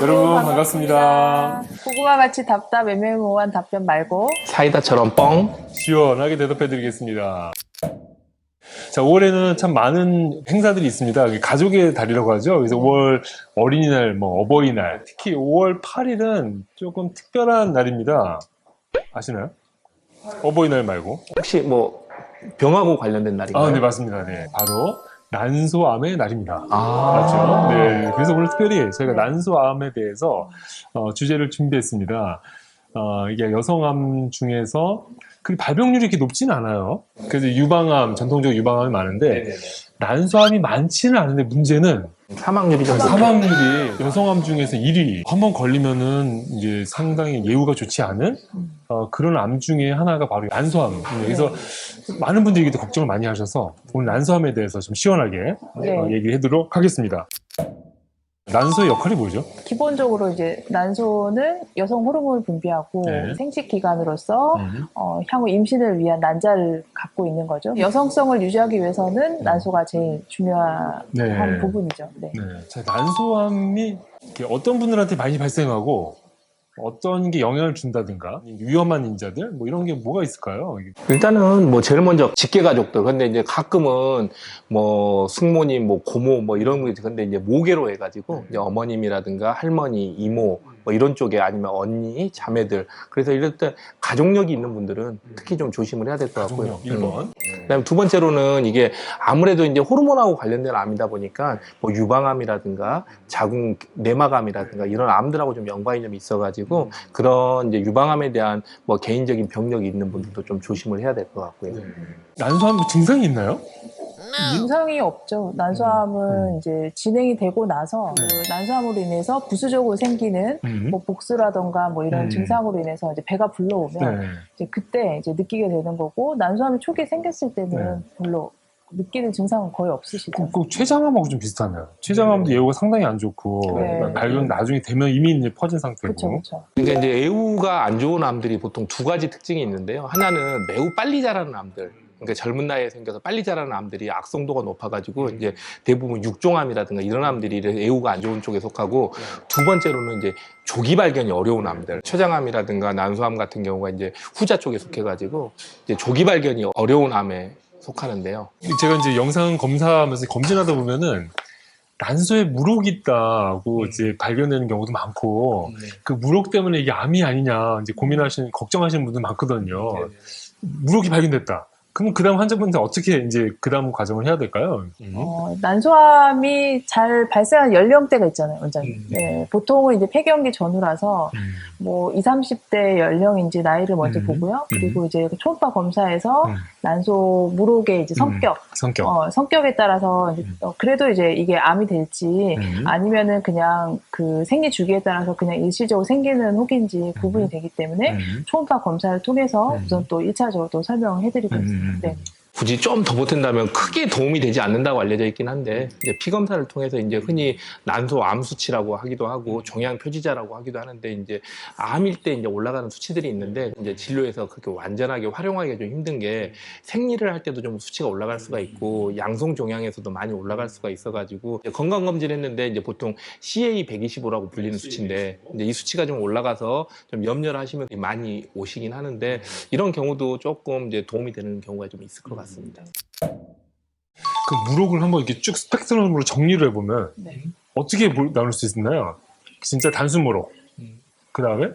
여러분 반갑습니다. 고구마 같이 답답 애매모호한 답변 말고 사이다처럼 뻥. 시원하게 대답해드리겠습니다. 자, 5월에는 참 많은 행사들이 있습니다. 가족의 달이라고 하죠. 그래서 5월 어린이날, 어버이날, 특히 5월 8일은 조금 특별한 날입니다. 아시나요? 어버이날 말고. 혹시 뭐 병하고 관련된 날인가요? 아, 네, 맞습니다. 네, 바로 난소암의 날입니다. 아, 맞죠? 네, 그래서 오늘 특별히 저희가 난소암에 대해서 주제를 준비했습니다. 이게 여성암 중에서 그 발병률이 이렇게 높지는 않아요. 그래서 유방암, 전통적 유방암이 많은데 난소암이 많지는 않은데 문제는 사망률이 좀 사망률이 여성암 중에서 1위. 한번 걸리면은 이제 상당히 예후가 좋지 않은 그런 암 중에 하나가 바로 난소암. 그래서 많은 분들이 이게 걱정을 많이 하셔서 오늘 난소암에 대해서 좀 시원하게 얘기를 해드리도록 하겠습니다. 난소의 역할이 뭐죠? 기본적으로 이제 난소는 여성 호르몬을 분비하고 네. 생식 기관으로서 향후 임신을 위한 난자를 갖고 있는 거죠. 여성성을 유지하기 위해서는 난소가 제일 중요한 네. 부분이죠. 네. 네. 자, 난소암이 이렇게 어떤 분들한테 많이 발생하고 어떤 게 영향을 준다든가 위험한 인자들 뭐 이런 게 뭐가 있을까요? 일단은 뭐 제일 먼저 직계 가족들. 근데 이제 가끔은 뭐 숙모님, 뭐 고모 뭐 이런 거 근데 이제 모계로 해가지고 이제 어머님이라든가 할머니, 이모 뭐 이런 쪽에 아니면 언니, 자매들. 그래서 이럴 때 가족력이 있는 분들은 특히 좀 조심을 해야 될 것 같고요. 가족력 1번. 그다음에 두 번째로는 이게 아무래도 이제 호르몬하고 관련된 암이다 보니까 뭐 유방암이라든가 자궁 내막암이라든가 이런 암들하고 좀 연관이 좀 있어가지고 그런 이제 유방암에 대한 뭐 개인적인 병력이 있는 분들도 좀 조심을 해야 될 것 같고요. 난소암 증상이 있나요? 증상이 없죠. 난소암은 이제 진행이 되고 나서 그 난소암으로 인해서 부수적으로 생기는 뭐 복수라던가 뭐 이런 증상으로 인해서 이제 배가 불러오면 이제 그때 이제 느끼게 되는 거고 난소암이 초기에 생겼을 때는 별로 느끼는 증상은 거의 없으시죠. 그 췌장암하고 좀 비슷하네요. 췌장암도 예후가 상당히 안 좋고 발견 나중에 되면 이미 이제 퍼진 상태고. 그렇죠. 그러니까 이제 애우가 안 좋은 암들이 보통 두 가지 특징이 있는데요. 하나는 매우 빨리 자라는 암들. 그러니까 젊은 나이에 생겨서 빨리 자라는 암들이 악성도가 높아가지고 이제 대부분 육종암이라든가 이런 암들이 애우가 안 좋은 쪽에 속하고 두 번째로는 이제 조기 발견이 어려운 암들, 췌장암이라든가 난소암 같은 경우가 이제 후자 쪽에 속해가지고 이제 조기 발견이 어려운 암에 속하는데요. 제가 이제 영상 검사하면서 검진하다 보면은 난소에 물혹이 있다고 이제 발견되는 경우도 많고 그 물혹 때문에 이게 암이 아니냐 이제 걱정하시는 분들 많거든요. 물혹이 발견됐다. 그럼 그 다음 환자분들 어떻게 이제 그 다음 과정을 해야 될까요? 난소암이 잘 발생하는 연령대가 있잖아요, 원장님. 네, 보통은 이제 폐경기 전후라서 뭐 20, 30대 연령인지 나이를 먼저 보고요. 그리고 이제 초음파 검사에서 난소 물혹의 이제 성격에 따라서 이제 그래도 이제 이게 암이 될지 아니면은 그냥 그 생리 주기에 따라서 그냥 일시적으로 생기는 혹인지 구분이 되기 때문에 초음파 검사를 통해서 우선 또 1차적으로 또 설명해드리고 있습니다. 네. 굳이 좀 더 보탠다면 크게 도움이 되지 않는다고 알려져 있긴 한데 이제 피 검사를 통해서 이제 흔히 난소 암 수치라고 하기도 하고 종양 표지자라고 하기도 하는데 이제 암일 때 이제 올라가는 수치들이 있는데 이제 진료에서 그렇게 완전하게 활용하기가 좀 힘든 게 생리를 할 때도 좀 수치가 올라갈 수가 있고 양성 종양에서도 많이 올라갈 수가 있어가지고 건강 검진했는데 이제 보통 CA 125라고 불리는 수치인데 이제 이 수치가 좀 올라가서 좀 염려를 하시면 많이 오시긴 하는데 이런 경우도 조금 이제 도움이 되는 경우가 좀 있을 것 같습니다. 그 물혹을 한번 이렇게 쭉 스펙트럼으로 정리를 해보면 어떻게 나눌 수 있나요? 진짜 단순 물혹. 그 다음에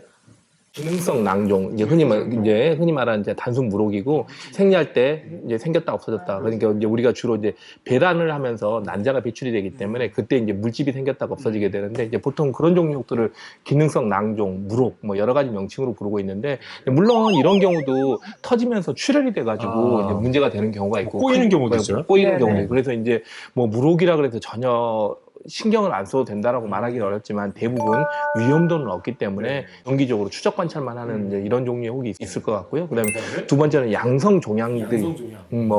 기능성 낭종, 이제 흔히 말하는 이제 단순 물혹이고 생리할 때 이제 생겼다 없어졌다. 그러니까 이제 우리가 주로 이제 배란을 하면서 난자가 배출이 되기 때문에 그때 이제 물집이 생겼다가 없어지게 되는데 이제 보통 그런 종류들을 기능성 낭종, 물혹 뭐 여러 가지 명칭으로 부르고 있는데 물론 이런 경우도 터지면서 출혈이 돼가지고 이제 문제가 되는 경우가 있고 꼬이는 경우도 있죠. 꼬이는 경우도 그래서 이제 뭐 물혹이라 그래서 전혀 신경을 안 써도 된다라고 말하기는 어렵지만 대부분 위험도는 없기 때문에 정기적으로 추적 관찰만 하는 이제 이런 종류의 혹이 있을 것 같고요. 그다음에 두 번째는 양성 종양들이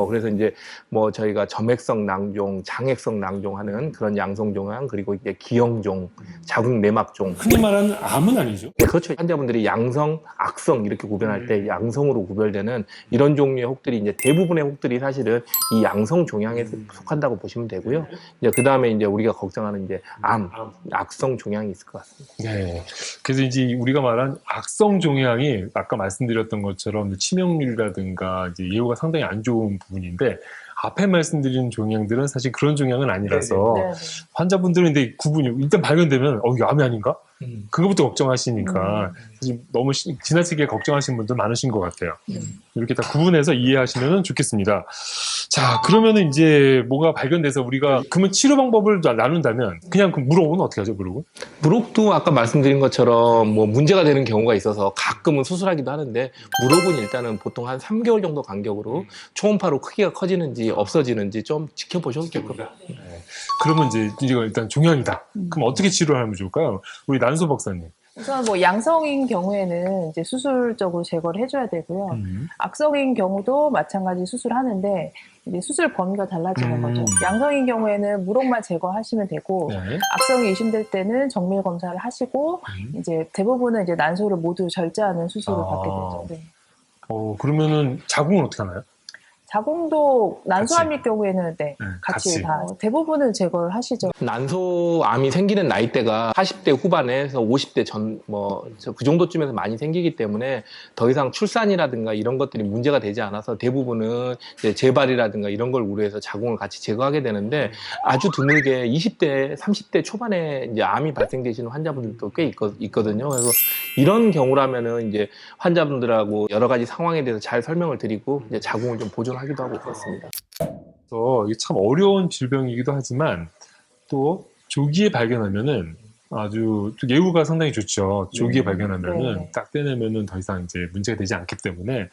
그래서 이제 뭐 저희가 점액성 낭종, 장액성 낭종 하는 그런 양성 종양 그리고 이제 기형종, 자궁 내막종. 흔히 말하는 암은 아니죠? 네, 그렇죠. 환자분들이 양성, 악성 이렇게 구별할 때 양성으로 구별되는 이런 종류의 혹들이 이제 대부분의 혹들이 사실은 이 양성 종양에 속한다고 보시면 되고요. 이제 그 다음에 이제 우리가 걱정 걱정하는 이제 악성 종양이 있을 것 같습니다. 네. 그래서 이제 우리가 말한 악성 종양이 아까 말씀드렸던 것처럼 치명률이라든가 이제 예후가 상당히 안 좋은 부분인데 앞에 말씀드린 종양들은 사실 그런 종양은 아니라서 네, 네. 환자분들은 근데 구분이 일단 발견되면 이게 암이 아닌가? 그거부터 걱정하시니까 사실 너무 지나치게 걱정하시는 분들 많으신 것 같아요. 이렇게 다 구분해서 이해하시면 좋겠습니다. 자, 그러면은 이제 뭐가 발견돼서 우리가 그러면 치료 방법을 나눈다면 그냥 그 무록은 어떻게 하죠, 무록은? 무록도 아까 말씀드린 것처럼 뭐 문제가 되는 경우가 있어서 가끔은 수술하기도 하는데 무록은 일단은 보통 한 3개월 정도 간격으로 초음파로 크기가 커지는지 없어지는지 좀 지켜보셔도 될 겁니다. 그러면 이제 이거 일단 종양이다. 그럼 어떻게 치료를 하면 좋을까요? 우리 난소 박사님. 우선 뭐 양성인 경우에는 이제 수술적으로 제거를 해줘야 되고요. 악성인 경우도 마찬가지 수술하는데 이제 수술 범위가 달라지는 거죠. 양성인 경우에는 무록만 제거하시면 되고 네. 악성이 의심될 때는 정밀 검사를 하시고 이제 대부분은 이제 난소를 모두 절제하는 수술을 받게 되죠. 네. 그러면은 자궁은 어떻게 하나요? 자궁도 난소암일 경우에는 같이 같이. 다 대부분은 제거를 하시죠. 난소암이 생기는 나이대가 40대 후반에서 50대 그 정도쯤에서 많이 생기기 때문에 더 이상 출산이라든가 이런 것들이 문제가 되지 않아서 대부분은 이제 재발이라든가 이런 걸 우려해서 자궁을 같이 제거하게 되는데 아주 드물게 20대, 30대 초반에 이제 암이 발생되시는 환자분들도 꽤 있거든요. 그래서 이런 경우라면은 이제 환자분들하고 여러 가지 상황에 대해서 잘 설명을 드리고 이제 자궁을 좀 보존하기도 하고 그렇습니다. 그래서 이게 참 어려운 질병이기도 하지만 또 조기에 발견하면은 아주 예후가 상당히 좋죠. 조기에 발견하면은 네. 딱 떼내면은 더 이상 이제 문제가 되지 않기 때문에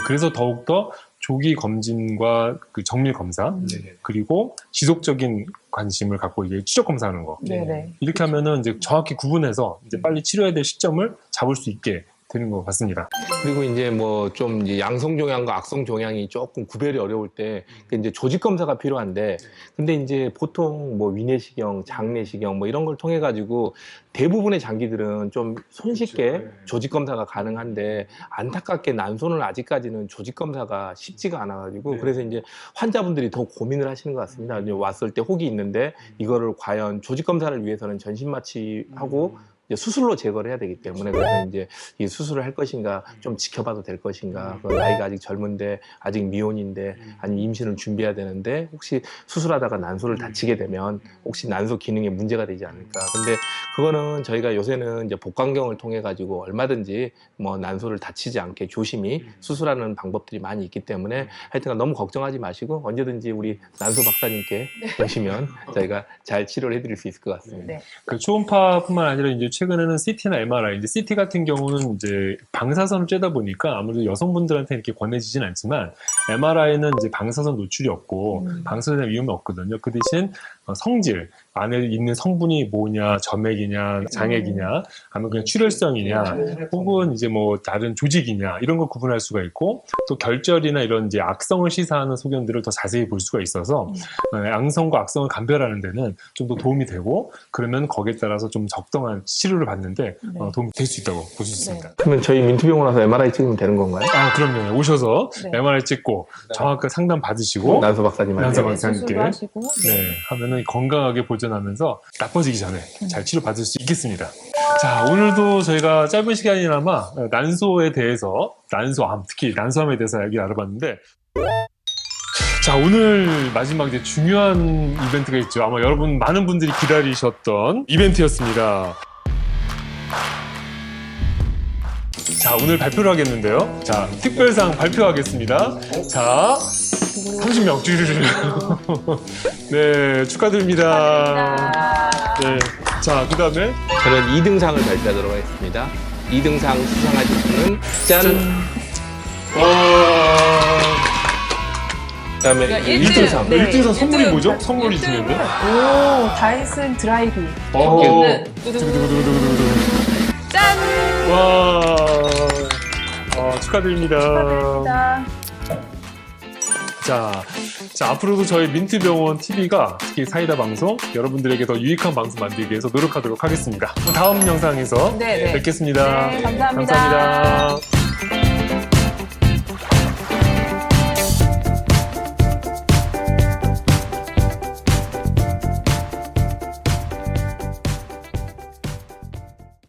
그래서 더욱더 조기 검진과 그 정밀 검사 그리고 지속적인 관심을 갖고 이제 추적 검사하는 거 네네. 이렇게 하면은 이제 정확히 구분해서 이제 빨리 치료해야 될 시점을 잡을 수 있게 되는 것 같습니다. 그리고 이제 뭐 좀 이제 양성 종양과 악성 종양이 조금 구별이 어려울 때 이제 조직 검사가 필요한데 근데 이제 보통 뭐 위내시경, 장내시경 뭐 이런 걸 통해 가지고 대부분의 장기들은 좀 손쉽게 조직 검사가 가능한데 안타깝게 난소는 아직까지는 조직 검사가 쉽지가 않아 가지고 그래서 이제 환자분들이 더 고민을 하시는 것 같습니다. 이제 왔을 때 혹이 있는데 이거를 과연 조직 검사를 위해서는 전신 마취하고 이제 수술로 제거를 해야 되기 때문에 그래서 이제 이 수술을 할 것인가 좀 지켜봐도 될 것인가 나이가 아직 젊은데 아직 미혼인데 아니면 임신을 준비해야 되는데 혹시 수술하다가 난소를 다치게 되면 혹시 난소 기능에 문제가 되지 않을까. 근데 그거는 저희가 요새는 이제 복강경을 통해 가지고 얼마든지 뭐 난소를 다치지 않게 조심히 수술하는 방법들이 많이 있기 때문에 하여튼 너무 걱정하지 마시고 언제든지 우리 난소 박사님께 오시면 저희가 잘 치료를 해드릴 수 있을 것 같습니다. 네. 그 초음파뿐만 아니라 이제 최근에는 CT나 MRI, 이제 CT 같은 경우는 이제 방사선을 쬐다 보니까 아무래도 여성분들한테 이렇게 권해지진 않지만 MRI는 이제 방사선 노출이 없고 방사선의 위험이 없거든요. 그 대신 성질, 안에 있는 성분이 뭐냐, 점액이냐, 장액이냐, 아니면 그냥 출혈성이냐, 혹은 이제 뭐 다른 조직이냐 이런 걸 구분할 수가 있고 또 결절이나 이런 이제 악성을 시사하는 소견들을 더 자세히 볼 수가 있어서 양성과 악성을 감별하는 데는 좀 더 도움이 되고 그러면 거기에 따라서 좀 적당한 치료를 받는데 도움이 될 수 있다고 볼 수 있습니다. 그러면 저희 민투병원 와서 MRI 찍으면 되는 건가요? 아, 그럼요. 오셔서 네. MRI 찍고 정확한 상담 받으시고 난소 박사님한테. 난소 박사님께 수술도 하시고 하면은 건강하게 보존하면서 나빠지기 전에 잘 치료받을 수 있겠습니다. 자, 오늘도 저희가 짧은 시간이나마 난소에 대해서 난소암, 특히 난소암에 대해서 얘기를 알아봤는데 자, 오늘 마지막 이제 중요한 이벤트가 있죠. 아마 여러분 많은 분들이 기다리셨던 이벤트였습니다. 자, 오늘 발표를 하겠는데요. 자, 특별상 발표하겠습니다. 자, 30명. 네, 축하드립니다. 네. 자, 그 다음에. 저는 2등상을 발표하도록 하겠습니다. 2등상 수상하신 분은 짠! 그 다음에 1등상. 네. 1등상 선물이 뭐죠? 선물이 있는데. 오, 다이슨 드라이기. 짠! 와, 축하드립니다. 축하드립니다. 자, 앞으로도 저희 민트병원 TV가 특히 사이다 방송 여러분들에게 더 유익한 방송 만들기 위해서 노력하도록 하겠습니다. 다음 영상에서 네. 뵙겠습니다. 네, 감사합니다. 감사합니다.